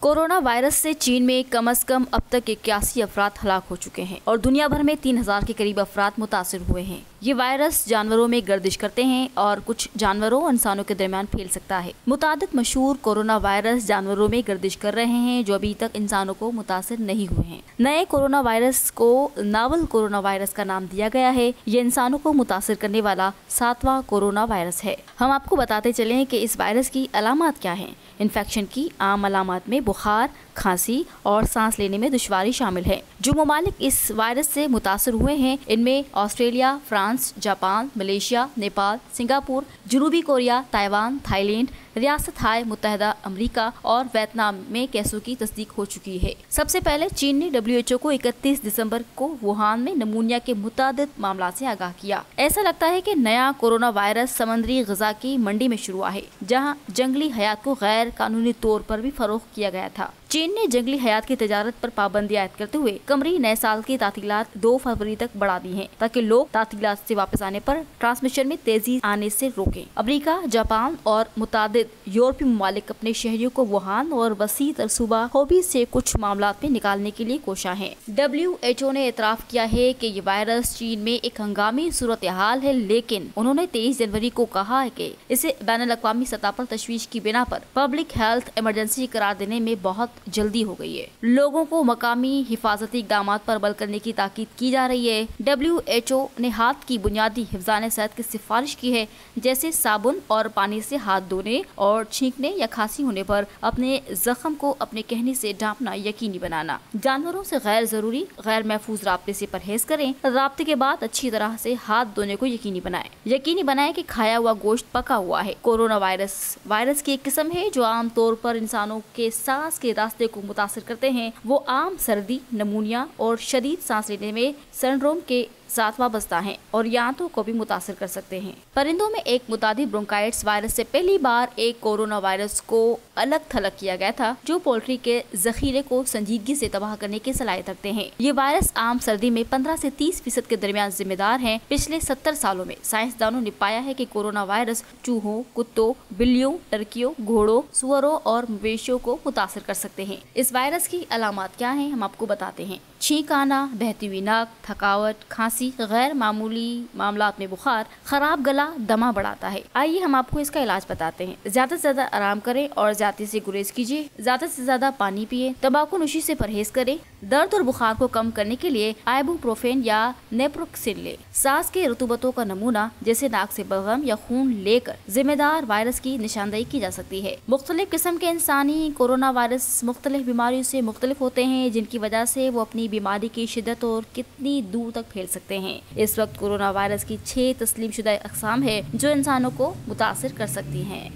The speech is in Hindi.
कोरोना वायरस से चीन में कम से कम अब तक 81 अफराद हलाक हो चुके हैं और दुनिया भर में 3000 के करीब अफराद मुतासिर हुए हैं। ये वायरस जानवरों में गर्दिश करते हैं और कुछ जानवरों और इंसानों के दरमियान फैल सकता है। मुतादिद मशहूर कोरोना वायरस जानवरों में गर्दिश कर रहे हैं जो अभी तक इंसानों को मुतासिर नहीं हुए हैं। नए कोरोना वायरस को नावल कोरोना वायरस का नाम दिया गया है। ये इंसानों को मुतासिर करने वाला 7वां कोरोना वायरस है। हम आपको बताते चले कि इस वायरस की अलामत क्या है। इन्फेक्शन की आम अलामत में बुखार, खांसी और सांस लेने में दुश्वारी शामिल है। जो ममालिक इस वायरस से मुतासर हुए हैं इनमें Australia, France, Japan, Malaysia, Nepal, Singapore, जनूबी कोरिया, ताइवान, थाईलैंड, रियासत हाय मुत्तहदा अमेरिका और वियतनाम में केसों की तस्दीक हो चुकी है। सबसे पहले चीन ने WHO को 31 दिसंबर को वुहान में नमूनिया के मुतादिद मामला से आगाह किया। ऐसा लगता है कि नया कोरोना वायरस समुद्री ग़िज़ा की मंडी में शुरू हुआ है, जहां जंगली हयात को गैर कानूनी तौर पर भी फरोख्त किया गया था। चीन ने जंगली हयात की तजारत पर पाबंदी आयद करते हुए कमरी नए साल की तातीलात 2 फरवरी तक बढ़ा दी हैं, ताकि लोग तातीलात से वापस आने पर ट्रांसमिशन में तेजी आने से रोकें। अमेरिका, जापान और मुतादिद यूरोपीय ममालिक अपने शहरियों को वुहान और वसी तर सूबा होबी से कुछ मामलात में निकालने के लिए कोशा है। WHO ने एतराफ़ किया है कि ये वायरस चीन में एक हंगामी सूरत हाल है, लेकिन उन्होंने 23 जनवरी को कहा है कि इसे बैनुल-अक़वामी सतह पर तशवीश की बिना पर पब्लिक हेल्थ इमरजेंसी करार देने में बहुत जल्दी हो गई है। लोगों को मकामी हिफाजती इक़दाम पर अमल करने की ताकीद की जा रही है। WHO ने हाथ की बुनियादी हिफ़्ज़ान सेहत की सिफारिश की है, जैसे साबुन और पानी से हाथ धोने और छींकने या खांसी होने पर अपने जख्म को अपने कहने से ढांपना यकीनी बनाना। जानवरों से गैर जरूरी गैर महफूज राब्ते से परहेज करें। राब्ते के बाद अच्छी तरह से हाथ धोने को यकीनी बनाएं कि खाया हुआ गोश्त पका हुआ है। कोरोना वायरस की एक किस्म है जो आम तौर पर इंसानों के सांस के रास्ते को मुतासिर करते हैं। वो आम सर्दी, नमूनिया और शदीद सांस लेने में सिंड्रोम के साथ वाबस्ता हैं और यांतों को भी मुतासिर कर सकते हैं। परिंदों में एक मुतादी ब्रोंकाइटिस वायरस से पहली बार एक कोरोना वायरस को अलग थलग किया गया था, जो पोल्ट्री के जखीरे को संजीदगी से तबाह करने की सलाहियत रखते हैं। ये वायरस आम सर्दी में 15 से 30% के दरमियान जिम्मेदार हैं। पिछले 70 सालों में साइंसदानों ने पाया है कि कोरोना वायरस चूहों, कुत्तों, बिल्लियों, टर्कियों, घोड़ों, सुअरों और मवेशियों को मुतासिर कर सकते हैं। इस वायरस की अलामत क्या है, हम आपको बताते हैं। छींक आना, बहती हुई नाक, थकावट, खांसी, गैर मामूली मामलात में बुखार, खराब गला, दमा बढ़ाता है। आइए हम आपको इसका इलाज बताते हैं। ज्यादा से ज्यादा आराम करें और ज्यादा से गुरेज कीजिए। ज्यादा से ज्यादा पानी पिए। तंबाकू नोशी से परहेज करें। दर्द और बुखार को कम करने के लिए आइबुप्रोफेन या नेप्रोक्सिन ले। सांस के रतूबतों का नमूना जैसे नाक से बलगम या खून लेकर जिम्मेदार वायरस की निशानदेही की जा सकती है। मुख्तलिफ किस्म के इंसानी कोरोना वायरस मुख्तलिफ बीमारियों से मुख्तलिफ होते हैं, जिनकी वजह से वो अपनी बीमारी की शिद्दत और कितनी दूर तक फैल सकते हैं। इस वक्त कोरोना वायरस की 6 तस्लीम शुदा अक़साम है जो इंसानों को मुतासिर कर सकती हैं।